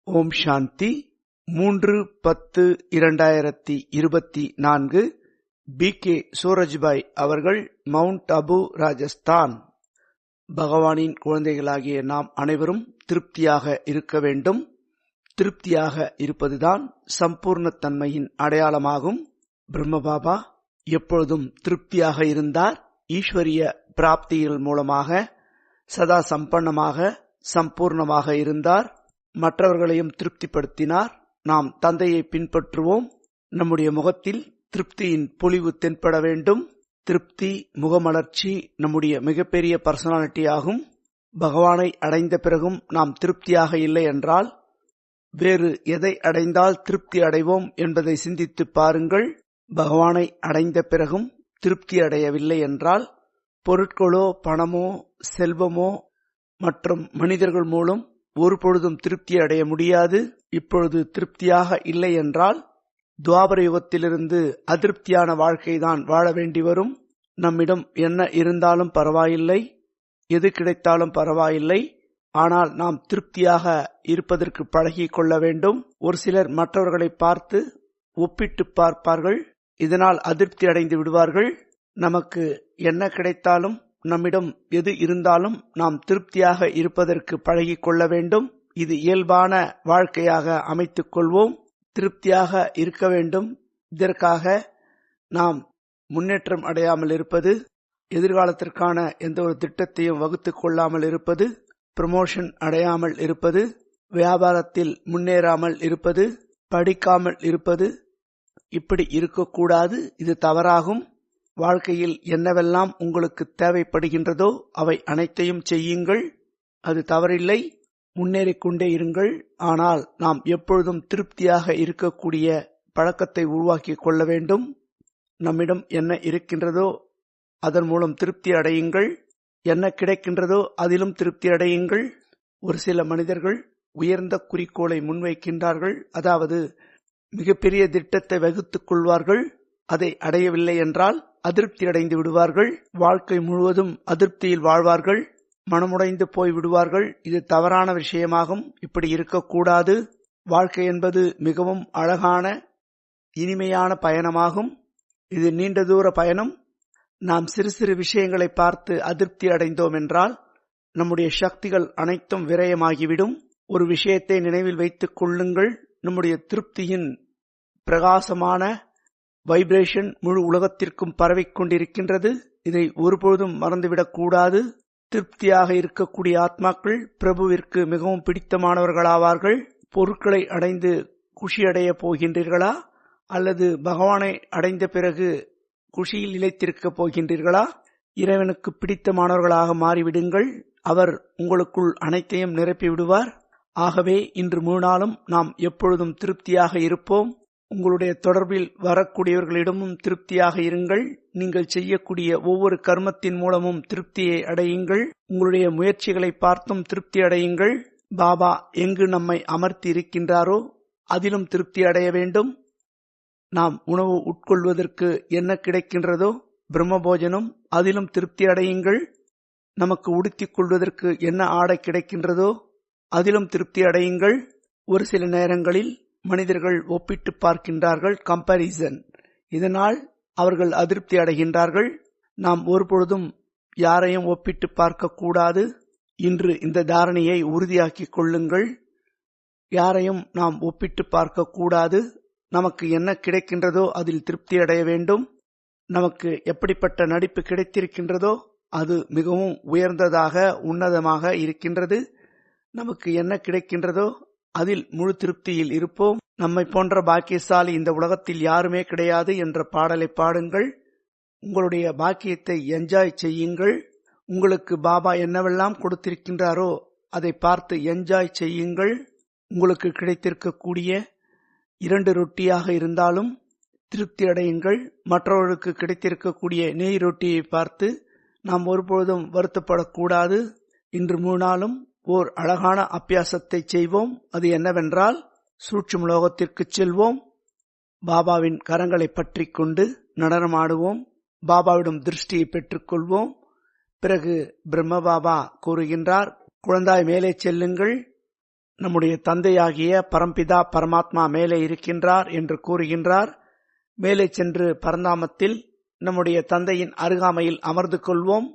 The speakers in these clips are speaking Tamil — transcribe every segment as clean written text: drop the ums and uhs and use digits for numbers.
ஓம் சாந்தி 3-10-2024 பி.கே. சூரஜ்பாய் அவர்கள் மவுண்ட் அபு, ராஜஸ்தான். பகவானின் குழந்தைகளாகிய நாம் அனைவரும் திருப்தியாக இருக்க வேண்டும். திருப்தியாக இருப்பதுதான் சம்பூர்ணத்தன்மையின் அடையாளமாகும். பிரம்மபாபா எப்பொழுதும் திருப்தியாக இருந்தார். ஈஸ்வரிய பிராப்திகள் மூலமாக சதா சம்பன்னமாக சம்பூர்ணமாக இருந்தார். மற்றவர்களையும் திருப்திப்படுத்தினார். நாம் தந்தையை பின்பற்றுவோம். நம்முடைய முகத்தில் திருப்தியின் பொலிவு தென்பட வேண்டும். திருப்தி, முகமலர்ச்சி நம்முடைய மிகப்பெரிய பர்சனாலிட்டி ஆகும். பகவானை அடைந்த பிறகும் நாம் திருப்தியாக இல்லை என்றால் வேறு எதை அடைந்தால் திருப்தி அடைவோம் என்பதை சிந்தித்து பாருங்கள். பகவானை அடைந்த பிறகும் திருப்தி அடையவில்லை என்றால் பொருட்களோ பணமோ செல்வமோ மற்றும் மனிதர்கள் மூலம் ஒரு பொழுதும் திருப்தி அடைய முடியாது. இப்பொழுது திருப்தியாக இல்லை என்றால் துவாபர யுகத்திலிருந்து அதிருப்தியான வாழ்க்கைதான் வாழ வேண்டி வரும். நம்மிடம் என்ன இருந்தாலும் பரவாயில்லை, எது கிடைத்தாலும் பரவாயில்லை, ஆனால் நாம் திருப்தியாக இருப்பதற்கு பழகி கொள்ள வேண்டும். ஒரு சிலர் மற்றவர்களை பார்த்து ஒப்பிட்டு பார்ப்பார்கள். இதனால் அதிருப்தி அடைந்து விடுவார்கள். நமக்கு என்ன கிடைத்தாலும் நம்மிடம் எது இருந்தாலும் நாம் திருப்தியாக இருப்பதற்கு பழகி கொள்ள வேண்டும். இது இயல்பான வாழ்க்கையாக அமைத்துக் கொள்வோம். திருப்தியாக இருக்க வேண்டும். இதற்காக நாம் முன்னேற்றம் அடையாமல் இருப்பது, எதிர்காலத்திற்கான எந்த ஒரு திட்டத்தையும் வகுத்துக் கொள்ளாமல் இருப்பது, ப்ரமோஷன் அடையாமல் இருப்பது, வியாபாரத்தில் முன்னேறாமல் இருப்பது, படிக்காமல் இருப்பது, இப்படி இருக்கக்கூடாது. இது தவறாகும். வாழ்க்கையில் என்னவெல்லாம் உங்களுக்கு தேவைப்படுகின்றதோ அவை அனைத்தையும் செய்யுங்கள். அது தவறில்லை. முன்னேறிக்கொண்டே இருங்கள். ஆனால் நாம் எப்பொழுதும் திருப்தியாக இருக்கக்கூடிய பழக்கத்தை உருவாக்கி கொள்ள வேண்டும். நம்மிடம் என்ன இருக்கின்றதோ அதன் மூலம் திருப்தி அடையுங்கள். என்ன கிடைக்கின்றதோ அதிலும் திருப்தி அடையுங்கள். ஒரு சில மனிதர்கள் உயர்ந்த குறிக்கோளை முன்வைக்கின்றார்கள். அதாவது மிகப்பெரிய திட்டத்தை வகுத்துக் கொள்வார்கள். அதை அடையவில்லை என்றால் அதிருப்தி அடைந்து விடுவார்கள். வாழ்க்கை முழுவதும் அதிருப்தியில் வாழ்வார்கள். மனமுடைந்து போய் விடுவார்கள். இது தவறான விஷயமாகும். இப்படி இருக்கக்கூடாது. வாழ்க்கை என்பது மிகவும் அழகான இனிமையான பயணமாகும். இது நீண்ட தூர பயணம். நாம் சிறு சிறு விஷயங்களை பார்த்து அதிருப்தி அடைந்தோம் என்றால் நம்முடைய சக்திகள் அனைத்தும் விரயமாகிவிடும். ஒரு விஷயத்தை நினைவில் வைத்துக் கொள்ளுங்கள். நம்முடைய திருப்தியின் பிரகாசமான வைப்ரேஷன் முழு உலகத்திற்கும் பரவிக் கொண்டிருக்கின்றது. இதை ஒருபொழுதும் மறந்துவிடக் கூடாது. திருப்தியாக இருக்கக்கூடிய ஆத்மாக்கள் பிரபுவிற்கு மிகவும் பிடித்தமானவர்களாவார்கள். பொருட்களை அடைந்து குஷியடைய போகின்றீர்களா அல்லது பகவானை அடைந்த பிறகு குஷியில் நிலைத்திருக்கப் போகின்றீர்களா? இறைவனுக்கு பிடித்தமானவர்களாக மாறிவிடுங்கள். அவர் உங்களுக்குள் அனைத்தையும் நிரப்பி விடுவார். ஆகவே இன்று முழு நாளும் நாம் எப்பொழுதும் திருப்தியாக இருப்போம். உங்களுடைய தொடர்பில் வரக்கூடியவர்களிடமும் திருப்தியாக இருங்கள். நீங்கள் செய்யக்கூடிய ஒவ்வொரு கர்மத்தின் மூலமும் திருப்தியை அடையுங்கள். உங்களுடைய முயற்சிகளை பார்த்தும் திருப்தி அடையுங்கள். பாபா எங்கு நம்மை அமர்த்தி இருக்கின்றாரோ அதிலும் திருப்தி அடைய வேண்டும். நாம் உணவு உட்கொள்வதற்கு என்ன கிடைக்கின்றதோ பிரம்மபோஜனம், அதிலும் திருப்தி அடையுங்கள். நமக்கு உடுத்திக் கொள்வதற்கு என்ன ஆடை கிடைக்கின்றதோ அதிலும் திருப்தி அடையுங்கள். ஒரு சில நேரங்களில் மனிதர்கள் ஒப்பிட்டு பார்க்கின்றார்கள், கம்பேரிசன். இதனால் அவர்கள் அதிருப்தி அடைகின்றார்கள். நாம் ஒருபொழுதும் யாரையும் ஒப்பிட்டு பார்க்க கூடாது. இன்று இந்த தாரணையை உறுதியாக்கிக் கொள்ளுங்கள். யாரையும் நாம் ஒப்பிட்டு பார்க்க கூடாது. நமக்கு என்ன கிடைக்கின்றதோ அதில் திருப்தி அடைய வேண்டும். நமக்கு எப்படிப்பட்ட நடிப்பு கிடைத்திருக்கின்றதோ அது மிகவும் உயர்ந்ததாக உன்னதமாக இருக்கின்றது. நமக்கு என்ன கிடைக்கின்றதோ அதில் முழு திருப்தியில் இருப்போம். நம்மை போன்ற பாக்கியசாலி இந்த உலகத்தில் யாருமே கிடையாது என்ற பாடலை பாடுங்கள். உங்களுடைய பாக்கியத்தை என்ஜாய் செய்யுங்கள். உங்களுக்கு பாபா என்னவெல்லாம் கொடுத்திருக்கின்றாரோ அதை பார்த்து என்ஜாய் செய்யுங்கள். உங்களுக்கு கிடைத்திருக்கக்கூடிய 2 ரொட்டியாக இருந்தாலும் திருப்தி அடையுங்கள். மற்றவர்களுக்கு கிடைத்திருக்கக்கூடிய நெய் ரொட்டியை பார்த்து நாம் ஒருபொழுதும் வருத்தப்படக்கூடாது. இன்று முழு நாளும் ஓர் அழகான அபியாசத்தை செய்வோம். அது என்னவென்றால் சூட்சும லோகத்திற்கு செல்வோம். பாபாவின் கரங்களை பற்றி கொண்டு நடனமாடுவோம். பாபாவிடம் திருஷ்டியை பெற்றுக்கொள்வோம். பிறகு பிரம்ம பாபா கூறுகின்றார், குழந்தாய் மேலே செல்லுங்கள். நம்முடைய தந்தையாகிய பரம்பிதா பரமாத்மா மேலே இருக்கின்றார் என்று கூறுகின்றார். மேலே சென்று பரந்தாமத்தில் நம்முடைய தந்தையின் அருகாமையில் அமர்ந்து கொள்வோம்.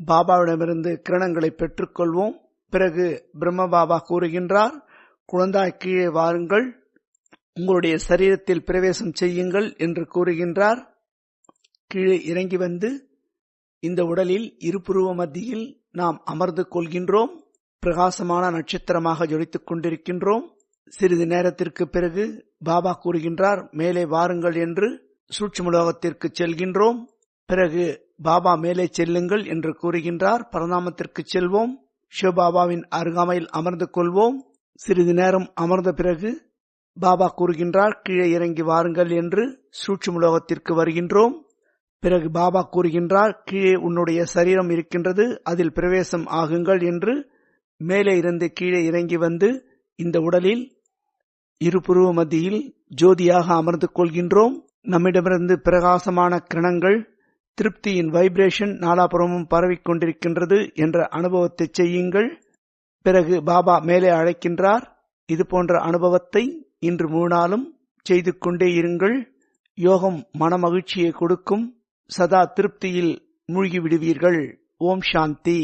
பாபாவிடமிருந்து கிரணங்களை பெற்றுக்கொள்வோம். பிறகு பிரம்ம பாபா கூறுகின்றார், குழந்தாய் கீழே வாருங்கள், உங்களுடைய சரீரத்தில் பிரவேசம் செய்யுங்கள் என்று கூறுகின்றார். கீழே இறங்கி வந்து இந்த உடலில் இருபுருவ மத்தியில் நாம் அமர்ந்து கொள்கின்றோம். பிரகாசமான நட்சத்திரமாக ஜொலித்துக் கொண்டிருக்கின்றோம். சிறிது நேரத்திற்கு பிறகு பாபா கூறுகின்றார், மேலே வாருங்கள் என்று. சூட்சுமலோகத்திற்கு செல்கின்றோம். பிறகு பாபா மேலே செல்லுங்கள் என்று கூறுகின்றார். பரந்தாமத்திற்கு செல்வோம். சிவபாபாவின் அருகாமையில் அமர்ந்து கொள்வோம். சிறிது நேரம் அமர்ந்த பிறகு பாபா கூறுகின்றார், கீழே இறங்கி வாருங்கள் என்று. சூட்சுமலோகத்திற்கு வருகின்றோம். பிறகு பாபா கூறுகின்றார், கீழே உன்னுடைய சரீரம் இருக்கின்றது, அதில் பிரவேசம் ஆகுங்கள் என்று. மேலே இருந்து கீழே இறங்கி வந்து இந்த உடலில் இருபுருவ மத்தியில் ஜோதியாக அமர்ந்து கொள்கின்றோம். நம்மிடமிருந்து பிரகாசமான கிரணங்கள், திருப்தியின் வைப்ரேஷன் நாலாபுறமும் பரவிக்கொண்டிருக்கின்றது என்ற அனுபவத்தை செய்யுங்கள். பிறகு பாபா மேலே அழைக்கின்றார். இது போன்ற அனுபவத்தை இன்று 3 நாளும் செய்து கொண்டே இருங்கள். யோகம் மன மகிழ்ச்சியை கொடுக்கும். சதா திருப்தியில் மூழ்கி விடுவீர்கள். ஓம் சாந்தி.